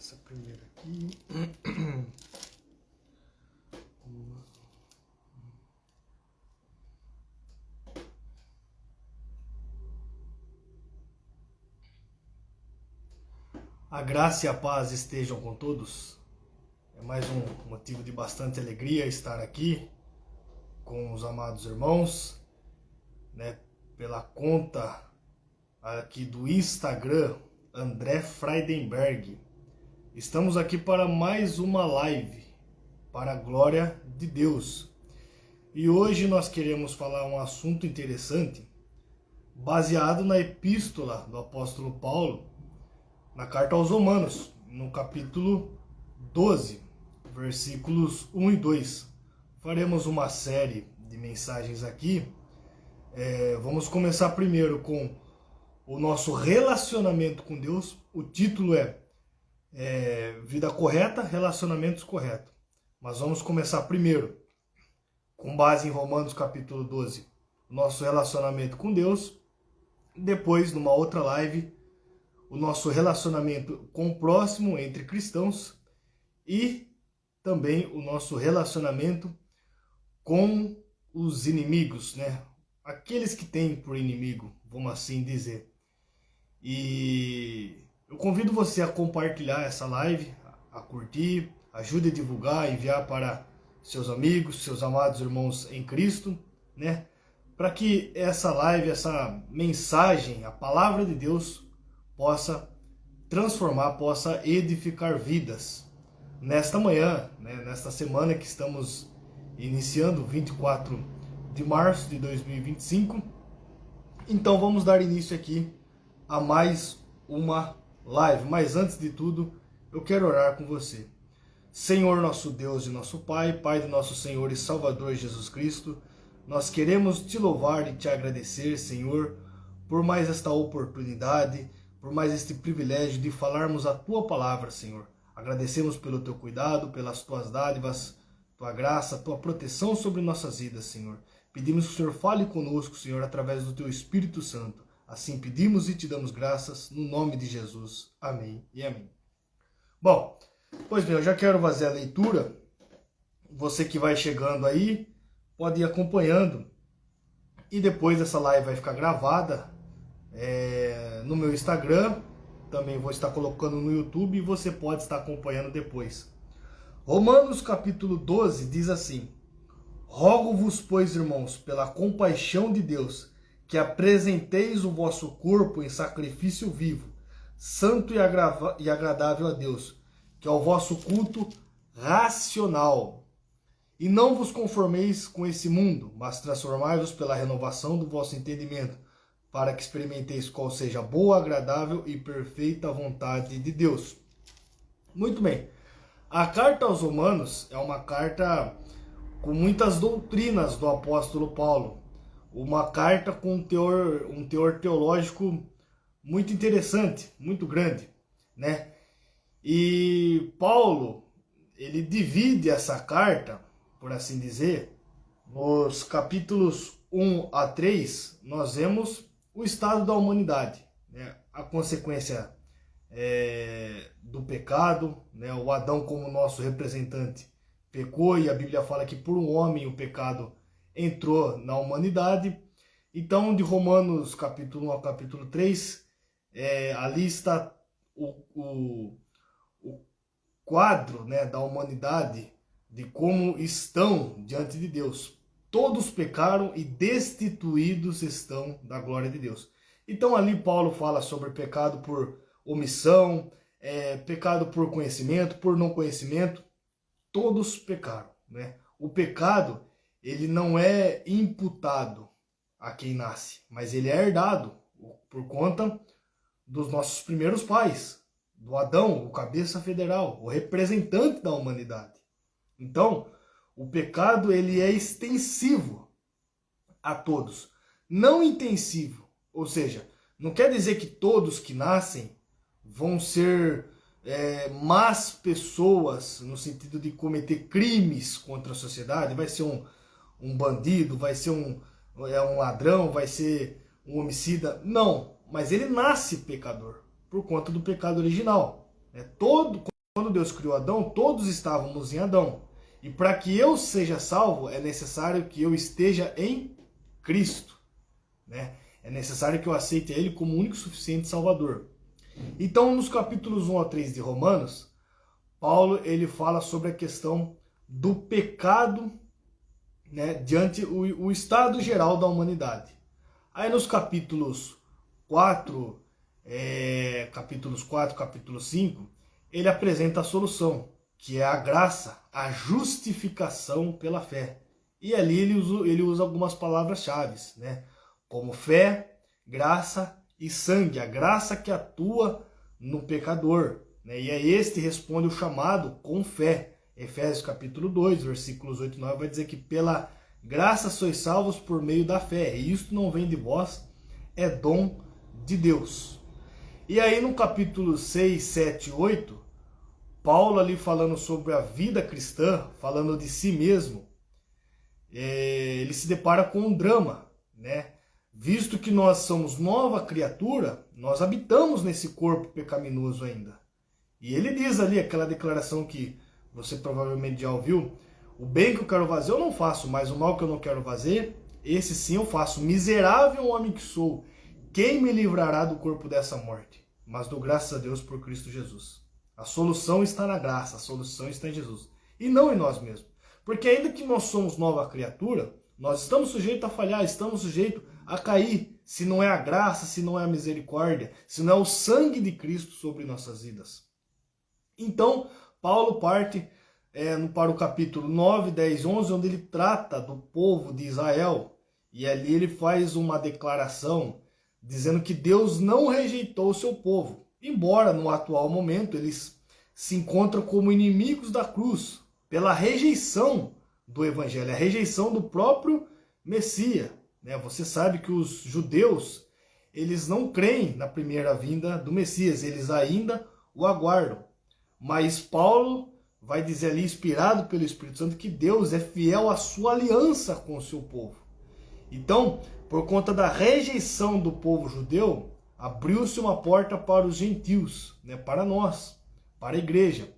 essa primeira aqui. A graça e a paz estejam com todos. É mais um motivo de bastante alegria estar aqui com os amados irmãos, né? Pela conta aqui do Instagram, André Freidenberg. Estamos aqui para mais uma live, para a glória de Deus. E hoje nós queremos falar um assunto interessante, baseado na epístola do apóstolo Paulo, na carta aos Romanos, no capítulo 12, versículos 1 e 2. Faremos uma série de mensagens aqui. Vamos começar primeiro com o nosso relacionamento com Deus. O título é Vida Correta, Relacionamentos Corretos. Mas vamos começar primeiro, com base em Romanos capítulo 12, o nosso relacionamento com Deus. Depois, numa outra live, o nosso relacionamento com o próximo entre cristãos e também o nosso relacionamento com os inimigos, né? Aqueles que têm por inimigo, vamos assim dizer. E eu convido você a compartilhar essa live, a curtir, ajude a divulgar, enviar para seus amigos, seus amados irmãos em Cristo, né? Para que essa live, essa mensagem, a palavra de Deus, possa transformar, possa edificar vidas. Nesta manhã, né, nesta semana que estamos iniciando, 24 de março de 2025, então vamos dar início aqui a mais uma live. Mas antes de tudo, eu quero orar com você. Senhor nosso Deus e nosso Pai, Pai do nosso Senhor e Salvador Jesus Cristo, nós queremos te louvar e te agradecer, Senhor, por mais esta oportunidade, por mais este privilégio de falarmos a Tua palavra, Senhor. Agradecemos pelo Teu cuidado, pelas Tuas dádivas, Tua graça, Tua proteção sobre nossas vidas, Senhor. Pedimos que o Senhor fale conosco, Senhor, através do Teu Espírito Santo. Assim pedimos e te damos graças, no nome de Jesus. Amém e amém. Bom, pois bem, eu já quero fazer a leitura. Você que vai chegando aí, pode ir acompanhando. E depois essa live vai ficar gravada no meu Instagram, também vou estar colocando no YouTube e você pode estar acompanhando depois. Romanos capítulo 12 diz assim: Rogo-vos, pois, irmãos, pela compaixão de Deus, que apresenteis o vosso corpo em sacrifício vivo, santo e agradável a Deus, que é o vosso culto racional. E não vos conformeis com esse mundo, mas transformai-vos pela renovação do vosso entendimento, para que experimenteis qual seja a boa, agradável e perfeita vontade de Deus. Muito bem. A carta aos Romanos é uma carta com muitas doutrinas do apóstolo Paulo. Uma carta com um teor teológico muito interessante, muito grande, né? E Paulo, ele divide essa carta, por assim dizer, nos capítulos 1 a 3, nós vemos o estado da humanidade, né? A consequência do pecado, né? O Adão como nosso representante pecou e a Bíblia fala que por um homem o pecado entrou na humanidade. Então, de Romanos capítulo 1 ao capítulo 3, ali está o quadro, né, da humanidade, de como estão diante de Deus. Todos pecaram e destituídos estão da glória de Deus. Então ali Paulo fala sobre pecado por omissão, pecado por conhecimento, por não conhecimento. Todos pecaram, né? O pecado, ele não é imputado a quem nasce, mas ele é herdado por conta dos nossos primeiros pais, do Adão, o cabeça federal, o representante da humanidade. Então, o pecado, ele é extensivo a todos, não intensivo. Ou seja, não quer dizer que todos que nascem vão ser más pessoas, no sentido de cometer crimes contra a sociedade. Vai ser um bandido, vai ser um ladrão, vai ser um homicida. Não, mas ele nasce pecador, por conta do pecado original. né? Quando Deus criou Adão, todos estávamos em Adão. E para que eu seja salvo, é necessário que eu esteja em Cristo, né? É necessário que eu aceite Ele como único e suficiente Salvador. Então, nos capítulos 1 a 3 de Romanos, Paulo ele fala sobre a questão do pecado, né, diante o estado geral da humanidade. Aí nos capítulos 4, capítulo 5, ele apresenta a solução, que é a graça, a justificação pela fé. E ali ele usa algumas palavras-chave, né? Como fé, graça e sangue. A graça que atua no pecador, né? E é este responde o chamado com fé. Efésios capítulo 2, versículos 8 e 9 vai dizer que pela graça sois salvos por meio da fé. E isto não vem de vós, é dom de Deus. E aí no capítulo 6, 7 e 8, Paulo ali falando sobre a vida cristã, falando de si mesmo, ele se depara com um drama, né? Visto que nós somos nova criatura, nós habitamos nesse corpo pecaminoso ainda. E ele diz ali aquela declaração que você provavelmente já ouviu: o bem que eu quero fazer eu não faço, mas o mal que eu não quero fazer, esse sim eu faço. Miserável homem que sou, quem me livrará do corpo dessa morte? Mas dou graças a Deus por Cristo Jesus. A solução está na graça, a solução está em Jesus. E não em nós mesmos. Porque ainda que nós somos nova criatura, nós estamos sujeitos a falhar, estamos sujeitos a cair, se não é a graça, se não é a misericórdia, se não é o sangue de Cristo sobre nossas vidas. Então, Paulo parte para o capítulo 9, 10, 11, onde ele trata do povo de Israel. E ali ele faz uma declaração dizendo que Deus não rejeitou o seu povo. Embora no atual momento eles se encontram como inimigos da cruz, pela rejeição do evangelho, a rejeição do próprio Messias. Né? Você sabe que os judeus, eles não creem na primeira vinda do Messias, eles ainda o aguardam. Mas Paulo vai dizer ali, inspirado pelo Espírito Santo, que Deus é fiel à sua aliança com o seu povo. Então, por conta da rejeição do povo judeu, abriu-se uma porta para os gentios, né, para nós, para a igreja.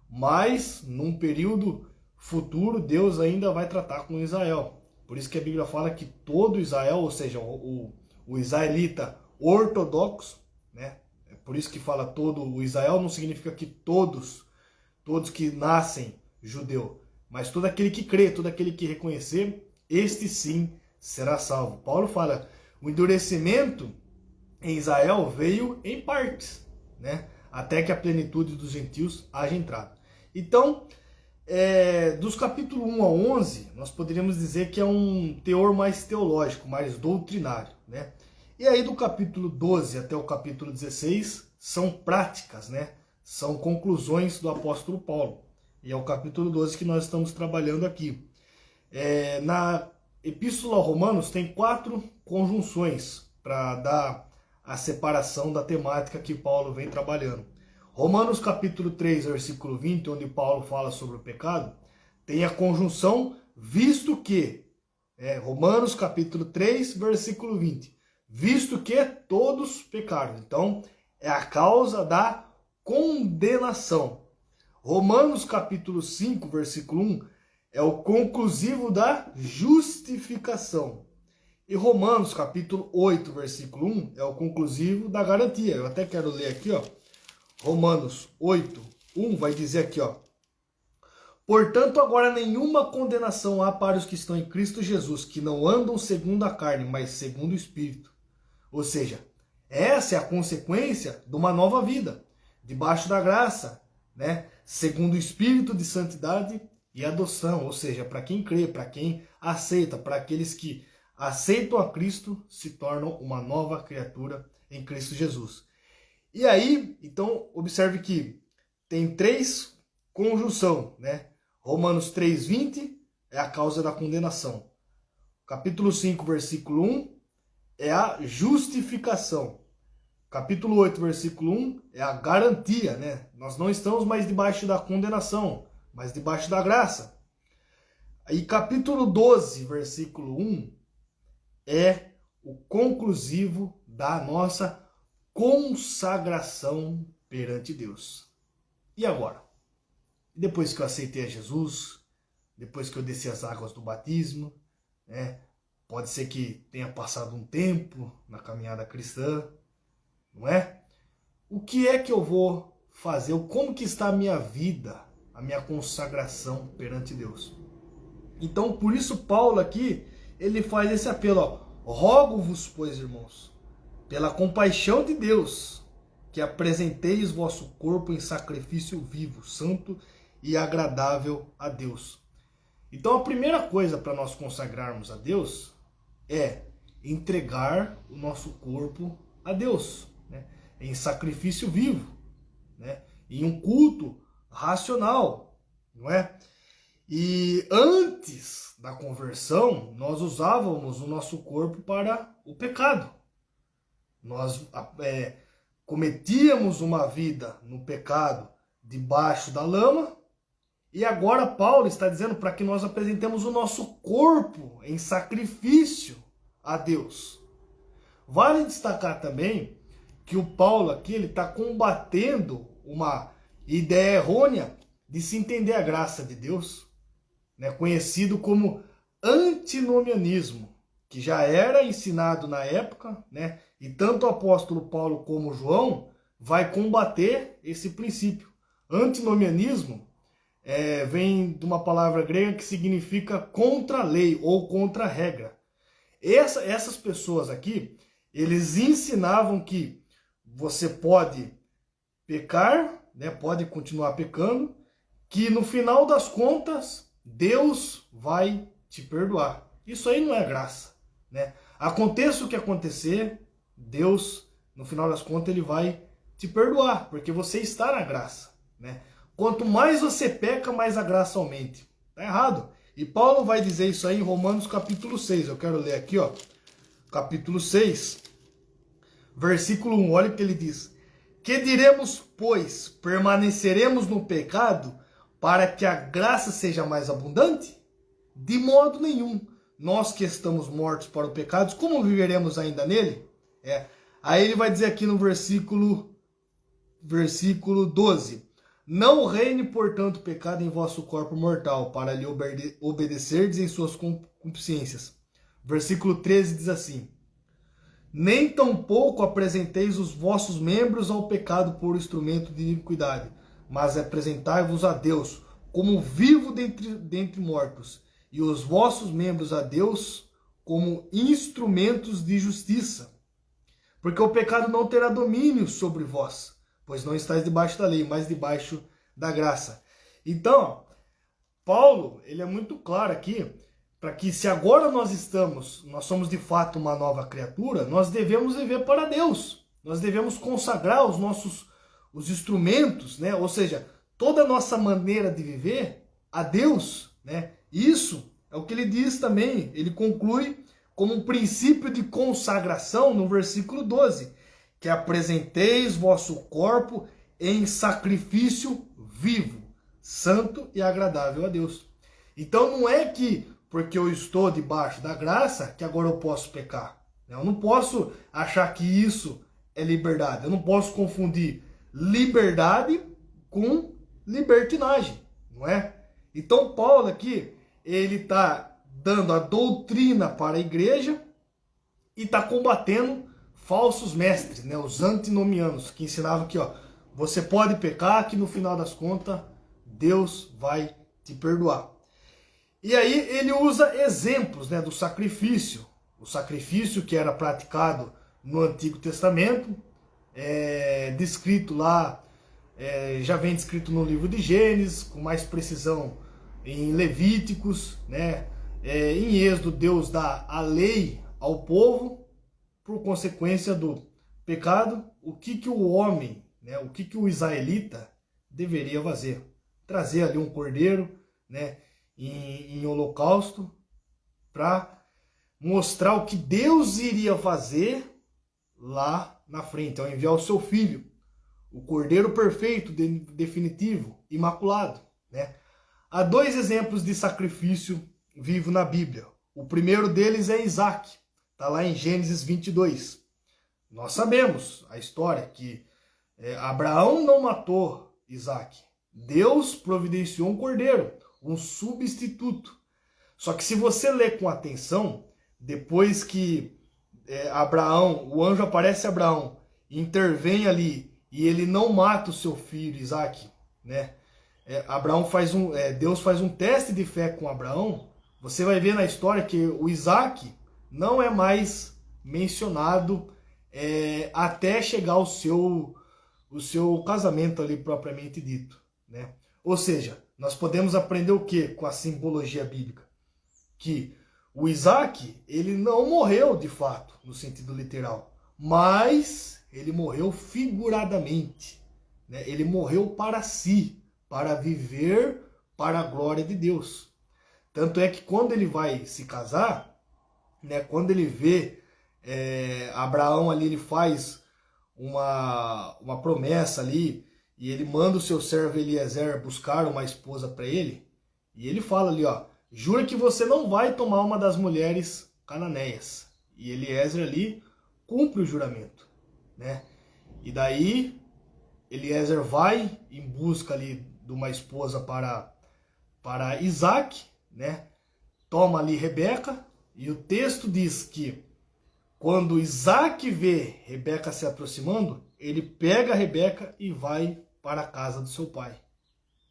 Mas, num período futuro, Deus ainda vai tratar com Israel. Por isso que a Bíblia fala que todo Israel, ou seja, o israelita ortodoxo, né, é por isso que fala todo o Israel, não significa que todos que nascem judeu, mas todo aquele que crê, todo aquele que reconhecer, este sim será salvo. Paulo fala, o endurecimento em Israel veio em partes, né? Até que a plenitude dos gentios haja entrado. Então, dos capítulos 1 a 11, nós poderíamos dizer que é um teor mais teológico, mais doutrinário, né? E aí do capítulo 12 até o capítulo 16 são práticas, né? São conclusões do apóstolo Paulo. E é o capítulo 12 que nós estamos trabalhando aqui. Na Epístola aos Romanos tem 4 conjunções para dar a separação da temática que Paulo vem trabalhando. Romanos capítulo 3, versículo 20, onde Paulo fala sobre o pecado, tem a conjunção visto que. Romanos capítulo 3, versículo 20. Visto que todos pecaram. Então, é a causa da condenação. Romanos capítulo 5, versículo 1, é o conclusivo da justificação. E Romanos capítulo 8, versículo 1, é o conclusivo da garantia. Eu até quero ler aqui, ó. Romanos 8, 1 vai dizer aqui, ó. Portanto, agora nenhuma condenação há para os que estão em Cristo Jesus, que não andam segundo a carne, mas segundo o Espírito. Ou seja, essa é a consequência de uma nova vida, debaixo da graça, né? Segundo o Espírito de santidade e adoção. Ou seja, para quem crê, para quem aceita, para aqueles que aceitam a Cristo, se tornam uma nova criatura em Cristo Jesus. E aí, então, observe que tem 3 conjunção, né? Romanos 3:20 é a causa da condenação. Capítulo 5, versículo 1 é a justificação. Capítulo 8, versículo 1 é a garantia, né? Nós não estamos mais debaixo da condenação, mas debaixo da graça. E capítulo 12, versículo 1 é o conclusivo da nossa consagração perante Deus. E agora? Depois que eu aceitei a Jesus, depois que eu desci as águas do batismo, né? Pode ser que tenha passado um tempo na caminhada cristã, não é? O que é que eu vou fazer? Como que está a minha vida, a minha consagração perante Deus? Então, por isso Paulo aqui, ele faz esse apelo, ó, rogo-vos, pois, irmãos, pela compaixão de Deus, que apresenteis vosso corpo em sacrifício vivo, santo e agradável a Deus. Então, a primeira coisa para nós consagrarmos a Deus é entregar o nosso corpo a Deus, né? Em sacrifício vivo, né? Em um culto racional, não é? E antes da conversão, nós usávamos o nosso corpo para o pecado. Nós cometíamos uma vida no pecado debaixo da lama, e agora Paulo está dizendo para que nós apresentemos o nosso corpo em sacrifício a Deus. Vale destacar também que o Paulo aqui ele está combatendo uma ideia errônea de se entender a graça de Deus, né, conhecido como antinomianismo, que já era ensinado na época, né, e tanto o apóstolo Paulo como João vai combater esse princípio. Antinomianismo vem de uma palavra grega que significa contra a lei ou contra a regra. Essas pessoas aqui, eles ensinavam que você pode pecar, né, pode continuar pecando, que no final das contas, Deus vai te perdoar. Isso aí não é graça, né? Aconteça o que acontecer, Deus, no final das contas, ele vai te perdoar, porque você está na graça, né? Quanto mais você peca, mais a graça aumente. Tá errado. E Paulo vai dizer isso aí em Romanos capítulo 6. Eu quero ler aqui, ó. Capítulo 6, versículo 1. Olha o que ele diz. Que diremos, pois? Permaneceremos no pecado para que a graça seja mais abundante? De modo nenhum. Nós que estamos mortos para o pecado, como viveremos ainda nele? Aí ele vai dizer aqui no versículo 12. Não reine, portanto, o pecado em vosso corpo mortal, para lhe obedecerdes em suas concupiscências. Versículo 13 diz assim. Nem tampouco apresenteis os vossos membros ao pecado por instrumento de iniquidade, mas apresentai-vos a Deus como vivo dentre mortos, e os vossos membros a Deus como instrumentos de justiça. Porque o pecado não terá domínio sobre vós, pois não estáis debaixo da lei, mas debaixo da graça. Então, Paulo, ele é muito claro aqui, para que se agora nós somos de fato uma nova criatura, nós devemos viver para Deus. Nós devemos consagrar os instrumentos, né? Ou seja, toda a nossa maneira de viver a Deus, né? Isso é o que ele diz também, ele conclui como um princípio de consagração no versículo 12, que apresenteis vosso corpo em sacrifício vivo, santo e agradável a Deus. Então não é que porque eu estou debaixo da graça que agora eu posso pecar. Eu não posso achar que isso é liberdade. Eu não posso confundir liberdade com libertinagem, não é? Então Paulo aqui, ele está dando a doutrina para a igreja e está combatendo falsos mestres, né, os antinomianos, que ensinavam que você pode pecar, que no final das contas Deus vai te perdoar. E aí ele usa exemplos, né, do sacrifício. O sacrifício que era praticado no Antigo Testamento, descrito lá, já vem descrito no livro de Gênesis, com mais precisão em Levíticos, né, em Êxodo Deus dá a lei ao povo, por consequência do pecado, o que o homem, né, o que o israelita deveria fazer? Trazer ali um cordeiro, né, em holocausto, para mostrar o que Deus iria fazer lá na frente, ao enviar o seu filho, o cordeiro perfeito, definitivo, imaculado, né? Há dois exemplos de sacrifício vivo na Bíblia. O primeiro deles é Isaac. Está lá em Gênesis 22. Nós sabemos a história que Abraão não matou Isaac. Deus providenciou um cordeiro, um substituto. Só que se você ler com atenção, depois que Abraão, o anjo aparece a Abraão, intervém ali e ele não mata o seu filho Isaque, né? Deus faz um teste de fé com Abraão. Você vai ver na história que o Isaque não é mais mencionado até chegar o seu casamento ali propriamente dito, né? Ou seja, nós podemos aprender o que com a simbologia bíblica? Que o Isaque, ele não morreu de fato, no sentido literal, mas ele morreu figuradamente, né? Ele morreu para si, para viver para a glória de Deus. Tanto é que quando ele vai se casar, né, quando ele vê Abraão ali, ele faz uma promessa ali, e ele manda o seu servo Eliezer buscar uma esposa para ele, e ele fala ali, ó, jura que você não vai tomar uma das mulheres cananeias. E Eliezer ali cumpre o juramento, né? E daí Eliezer vai em busca ali de uma esposa para Isaque, né? Toma ali Rebeca, e o texto diz que quando Isaque vê Rebeca se aproximando, ele pega a Rebeca e vai para a casa do seu pai.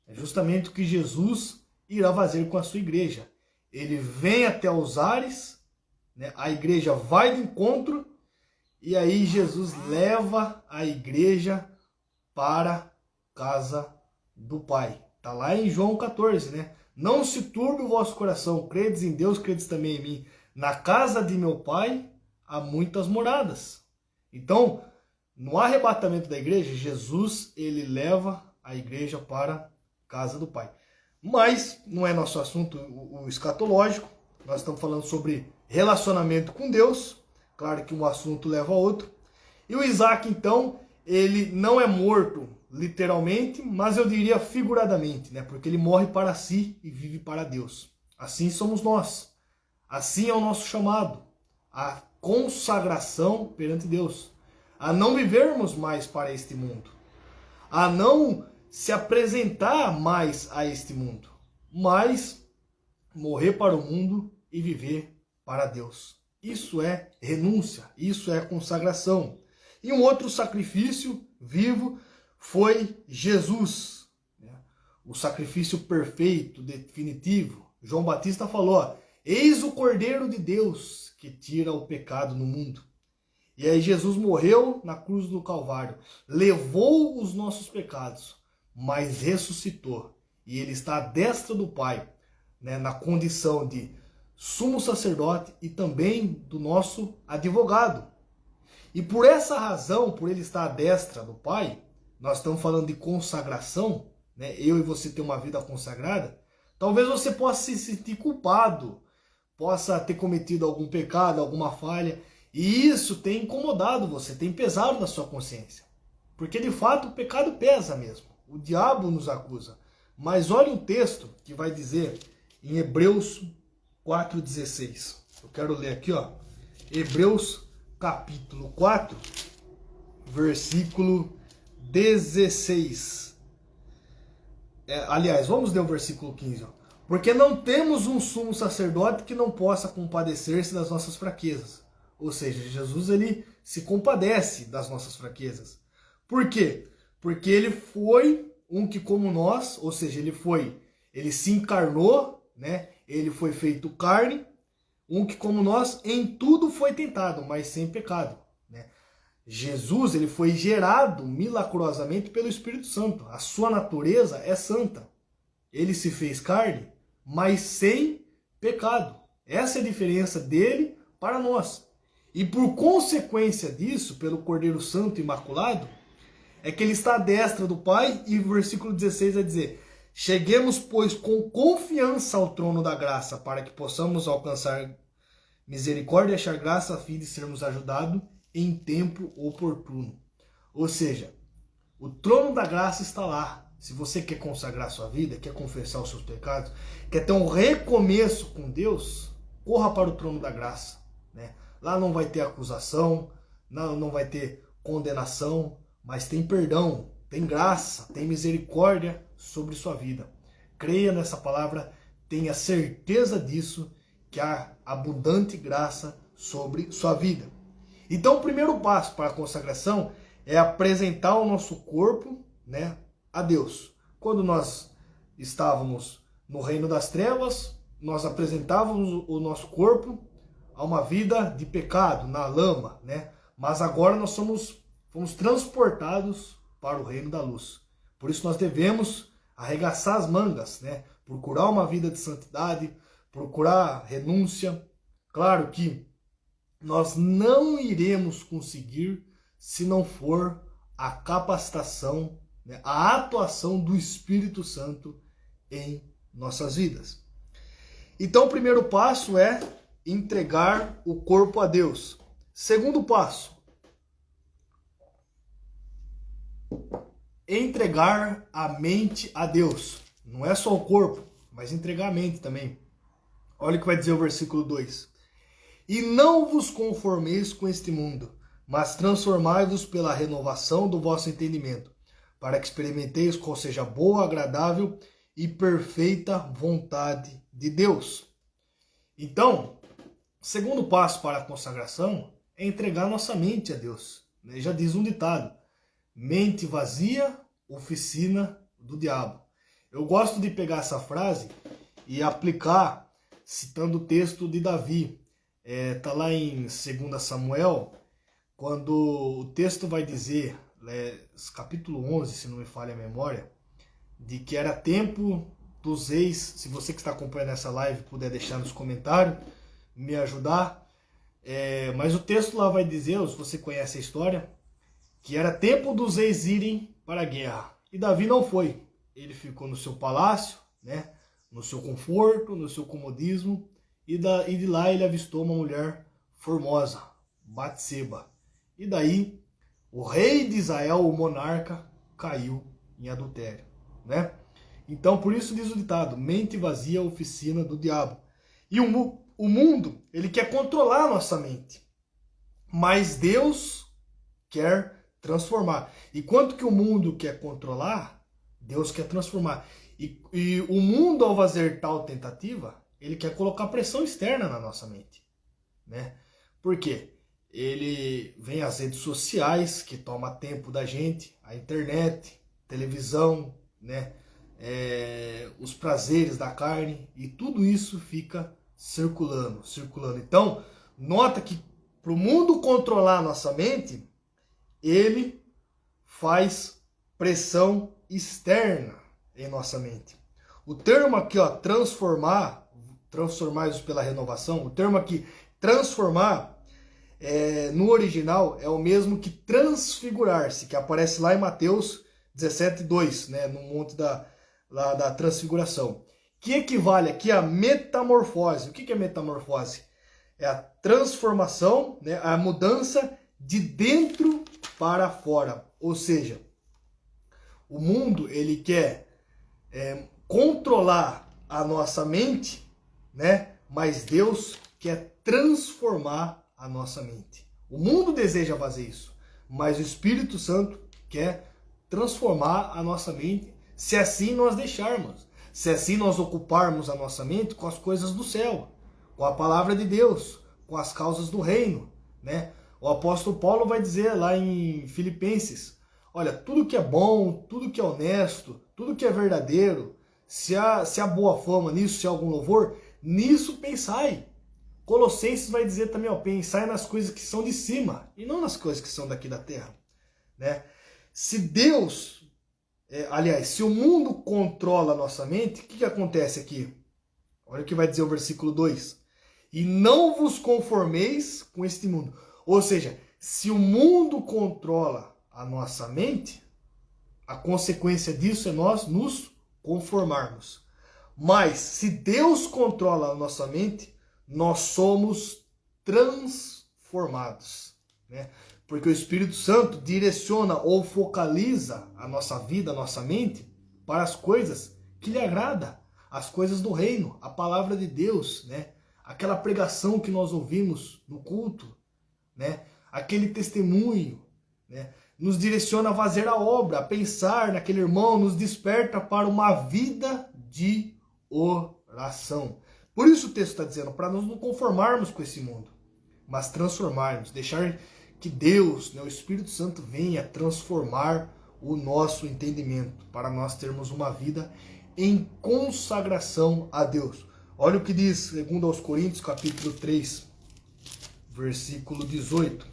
É justamente o que Jesus irá fazer com a sua igreja. Ele vem até os ares, né? A igreja vai de encontro, e aí Jesus leva a igreja para a casa do Pai. Está lá em João 14, né? Não se turbe o vosso coração, credes em Deus, credes também em mim. Na casa de meu Pai há muitas moradas. Então, no arrebatamento da igreja, Jesus, ele leva a igreja para a casa do Pai. Mas não é nosso assunto o escatológico. Nós estamos falando sobre relacionamento com Deus. Claro que um assunto leva a outro. E o Isaque, então, ele não é morto literalmente, mas eu diria figuradamente, né? Porque ele morre para si e vive para Deus. Assim somos nós. Assim é o nosso chamado. A consagração perante Deus. A não vivermos mais para este mundo. A não se apresentar mais a este mundo. Mas morrer para o mundo e viver para Deus. Isso é renúncia. Isso é consagração. E um outro sacrifício vivo foi Jesus. O sacrifício perfeito, definitivo. João Batista falou, ó, eis o Cordeiro de Deus que tira o pecado no mundo. E aí Jesus morreu na cruz do Calvário, levou os nossos pecados, mas ressuscitou. E ele está à destra do Pai, né, na condição de sumo sacerdote e também do nosso advogado. E por essa razão, por ele estar à destra do Pai, nós estamos falando de consagração, né? Eu e você ter uma vida consagrada. Talvez você possa se sentir culpado, possa ter cometido algum pecado, alguma falha, e isso tem incomodado você, tem pesado na sua consciência. Porque de fato o pecado pesa mesmo, o diabo nos acusa. Mas olha um texto que vai dizer em Hebreus 4,16. Eu quero ler aqui, ó, Hebreus capítulo 4, versículo 16. Aliás, vamos ler o versículo 15. Ó. Porque não temos um sumo sacerdote que não possa compadecer-se das nossas fraquezas. Ou seja, Jesus ele se compadece das nossas fraquezas. Por quê? Porque ele foi um que como nós, ou seja, ele se encarnou, né? Ele foi feito carne, um que como nós em tudo foi tentado, mas sem pecado. Né? Jesus ele foi gerado milagrosamente pelo Espírito Santo. A sua natureza é santa. Ele se fez carne, mas sem pecado. Essa é a diferença dele para nós. E por consequência disso, pelo Cordeiro Santo Imaculado, é que ele está à destra do Pai, e o versículo 16 vai dizer: cheguemos, pois, com confiança ao trono da graça, para que possamos alcançar misericórdia e achar graça a fim de sermos ajudados em tempo oportuno. Ou seja, o trono da graça está lá. Se você quer consagrar sua vida, quer confessar os seus pecados, quer ter um recomeço com Deus, corra para o trono da graça. Né? Lá não vai ter acusação, não vai ter condenação, mas tem perdão, tem graça, tem misericórdia sobre sua vida. Creia nessa palavra, tenha certeza disso, que há abundante graça sobre sua vida. Então o primeiro passo para a consagração é apresentar o nosso corpo, né, a Deus. Quando nós estávamos no reino das trevas, nós apresentávamos o nosso corpo a uma vida de pecado, na lama, né? Mas agora nós fomos transportados para o reino da luz. Por isso nós devemos arregaçar as mangas, né? Procurar uma vida de santidade, procurar renúncia. Claro que nós não iremos conseguir se não for a capacitação, né, a atuação do Espírito Santo em nossas vidas. Então o primeiro passo é entregar o corpo a Deus. Segundo passo, entregar a mente a Deus. Não é só o corpo, mas entregar a mente também. Olha o que vai dizer o versículo 2. E não vos conformeis com este mundo, mas transformai-vos pela renovação do vosso entendimento, para que experimenteis qual seja a boa, agradável e perfeita vontade de Deus. Então, o segundo passo para a consagração é entregar nossa mente a Deus. Já diz um ditado: mente vazia, oficina do diabo. Eu gosto de pegar essa frase e aplicar citando o texto de Davi. Está lá em 2 Samuel, quando o texto vai dizer, capítulo 11, se não me falha a memória, de que era tempo dos reis. Se você que está acompanhando essa live puder deixar nos comentários, me ajudar. Mas o texto lá vai dizer, se você conhece a história, que era tempo dos reis irem para a guerra. E Davi não foi. Ele ficou no seu palácio, né, no seu conforto, no seu comodismo, e de lá ele avistou uma mulher formosa, Batseba. E daí o rei de Israel, o monarca, caiu em adultério, né? Então por isso diz o ditado: mente vazia, oficina do diabo. E o mundo, ele quer controlar a nossa mente, mas Deus quer transformar. E quanto que o mundo quer controlar, Deus quer transformar. E o mundo, ao fazer tal tentativa, ele quer colocar pressão externa na nossa mente, né? Por quê? Ele vem as redes sociais, que toma tempo da gente, a internet, televisão, né? Os prazeres da carne, e tudo isso fica circulando. Então, nota que para o mundo controlar a nossa mente, ele faz pressão externa em nossa mente. O termo aqui, transformar-vos pela renovação, o termo aqui, transformar, no original é o mesmo que transfigurar-se, que aparece lá em Mateus 17:2, né, no monte da transfiguração, que equivale aqui a metamorfose. O que é metamorfose? É a transformação, né, a mudança de dentro para fora. Ou seja, o mundo, ele quer controlar a nossa mente, né? Mas Deus quer transformar a nossa mente. O mundo deseja fazer isso, mas o Espírito Santo quer transformar a nossa mente, se assim nós deixarmos, se assim nós ocuparmos a nossa mente com as coisas do céu, com a palavra de Deus, com as causas do reino, né? O apóstolo Paulo vai dizer lá em Filipenses: olha, tudo que é bom, tudo que é honesto, tudo que é verdadeiro, se há boa fama nisso, se há algum louvor, nisso pensai. Colossenses vai dizer também: pensai nas coisas que são de cima e não nas coisas que são daqui da terra, né? Se Deus, se o mundo controla a nossa mente, o que acontece aqui? Olha o que vai dizer o versículo 2. E não vos conformeis com este mundo. Ou seja, se o mundo controla a nossa mente, a consequência disso é nós nos conformarmos. Mas se Deus controla a nossa mente, nós somos transformados, né? Porque o Espírito Santo direciona ou focaliza a nossa vida, a nossa mente, para as coisas que lhe agrada, as coisas do reino, a palavra de Deus, né? Aquela pregação que nós ouvimos no culto, né? Aquele testemunho, né? nos direciona a fazer a obra, a pensar naquele irmão, nos desperta para uma vida de oração. Por isso o texto está dizendo, para nós não conformarmos com esse mundo, mas transformarmos, deixar que Deus, o Espírito Santo, venha transformar o nosso entendimento, para nós termos uma vida em consagração a Deus. Olha o que diz, segundo aos Coríntios, capítulo 3, versículo 18.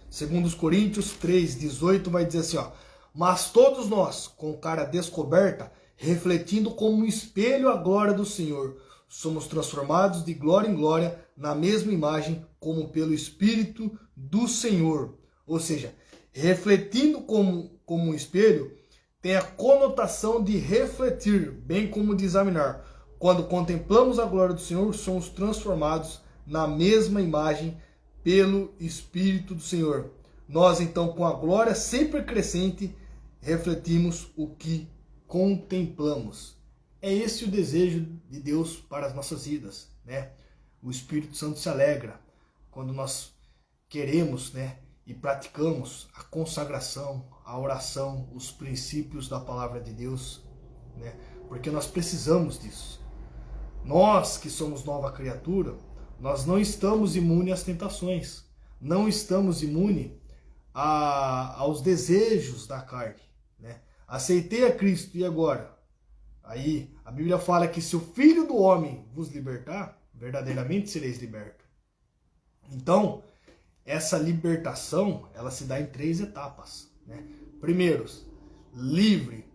Segundo os Coríntios 3, 18, vai dizer assim, ó, mas todos nós, com cara descoberta, refletindo como um espelho a glória do Senhor, somos transformados de glória em glória na mesma imagem, como pelo Espírito do Senhor. Ou seja, refletindo como um espelho, tem a conotação de refletir, bem como de examinar. Quando contemplamos a glória do Senhor, somos transformados na mesma imagem pelo Espírito do Senhor. Nós, então, com a glória sempre crescente, refletimos o que contemplamos. É esse o desejo de Deus para as nossas vidas, né? O Espírito Santo se alegra quando nós queremos, né, e praticamos a consagração, a oração, os princípios da palavra de Deus, né? Porque nós precisamos disso. Nós que somos nova criatura, nós não estamos imunes às tentações, não estamos imunes aos desejos da carne, né? Aceitei a Cristo e agora? Aí a Bíblia fala que se o Filho do Homem vos libertar, verdadeiramente sereis libertos. Então, essa libertação, ela se dá em 3 etapas, né? Primeiro, livre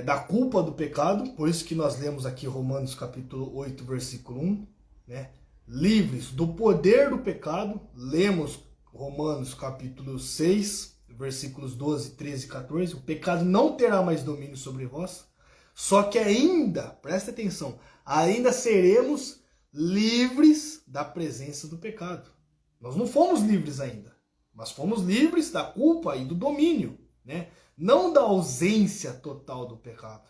da culpa do pecado, por isso que nós lemos aqui Romanos capítulo 8, versículo 1, né? Livres do poder do pecado, lemos Romanos capítulo 6, versículos 12, 13 e 14, o pecado não terá mais domínio sobre vós, só que ainda, presta atenção, ainda seremos livres da presença do pecado. Nós não fomos livres ainda, mas fomos livres da culpa e do domínio, né? Não da ausência total do pecado.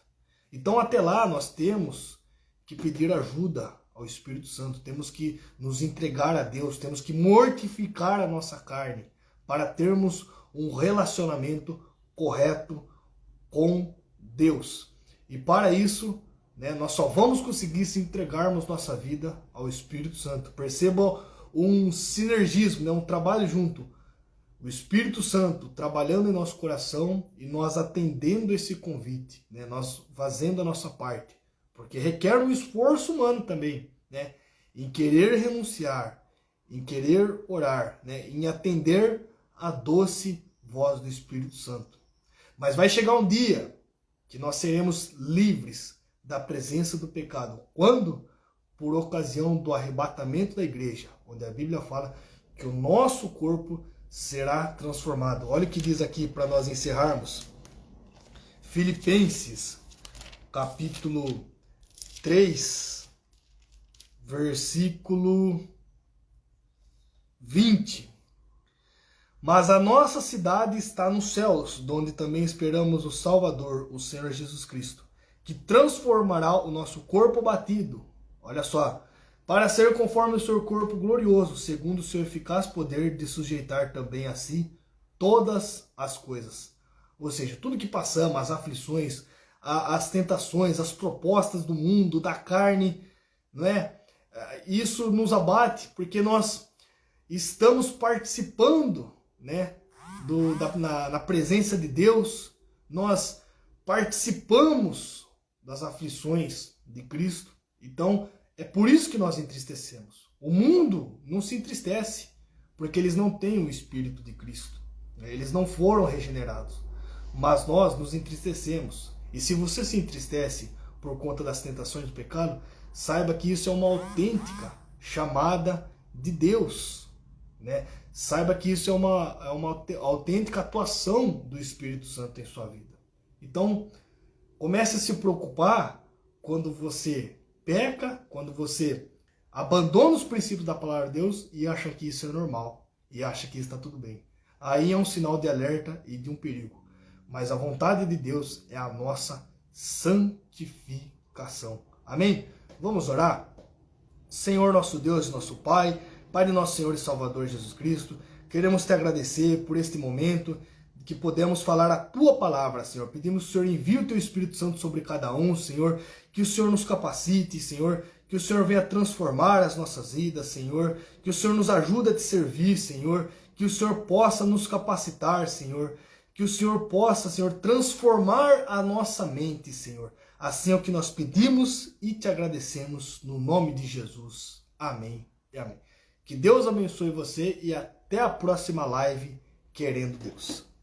Então até lá nós temos que pedir ajuda ao Espírito Santo, temos que nos entregar a Deus, temos que mortificar a nossa carne para termos um relacionamento correto com Deus. E para isso, né, nós só vamos conseguir se entregarmos nossa vida ao Espírito Santo. Perceba um sinergismo, né, um trabalho junto. O Espírito Santo trabalhando em nosso coração e nós atendendo esse convite, né, nós fazendo a nossa parte. Porque requer um esforço humano também, né, em querer renunciar, em querer orar, né, em atender a doce voz do Espírito Santo. Mas vai chegar um dia que nós seremos livres da presença do pecado. Quando? Por ocasião do arrebatamento da igreja, onde a Bíblia fala que o nosso corpo será transformado. Olha o que diz aqui para nós encerrarmos. Filipenses, capítulo 3, versículo 20. Mas a nossa cidade está nos céus, donde também esperamos o Salvador, o Senhor Jesus Cristo, que transformará o nosso corpo batido, olha só, para ser conforme o seu corpo glorioso, segundo o seu eficaz poder de sujeitar também a si todas as coisas. Ou seja, tudo que passamos, as aflições, as tentações, as propostas do mundo, da carne, não é? Isso nos abate, porque nós estamos participando, né, na presença de Deus, nós participamos das aflições de Cristo. Então, é por isso que nós entristecemos. O mundo não se entristece, porque eles não têm o Espírito de Cristo. Eles não foram regenerados. Mas nós nos entristecemos. E se você se entristece por conta das tentações do pecado, saiba que isso é uma autêntica chamada de Deus, né? Saiba que isso é uma autêntica atuação do Espírito Santo em sua vida. Então, comece a se preocupar quando você peca, quando você abandona os princípios da palavra de Deus e acha que isso é normal, e acha que está tudo bem. Aí é um sinal de alerta e de um perigo. Mas a vontade de Deus é a nossa santificação. Amém? Vamos orar? Senhor nosso Deus e nosso Pai, Pai de nosso Senhor e Salvador Jesus Cristo, queremos te agradecer por este momento que podemos falar a Tua palavra, Senhor. Pedimos que o Senhor envie o Teu Espírito Santo sobre cada um, Senhor, que o Senhor nos capacite, Senhor, que o Senhor venha transformar as nossas vidas, Senhor, que o Senhor nos ajude a te servir, Senhor, que o Senhor possa nos capacitar, Senhor, que o Senhor possa, Senhor, transformar a nossa mente, Senhor. Assim é o que nós pedimos e te agradecemos no nome de Jesus. Amém e amém. Que Deus abençoe você e até a próxima live, querendo Deus.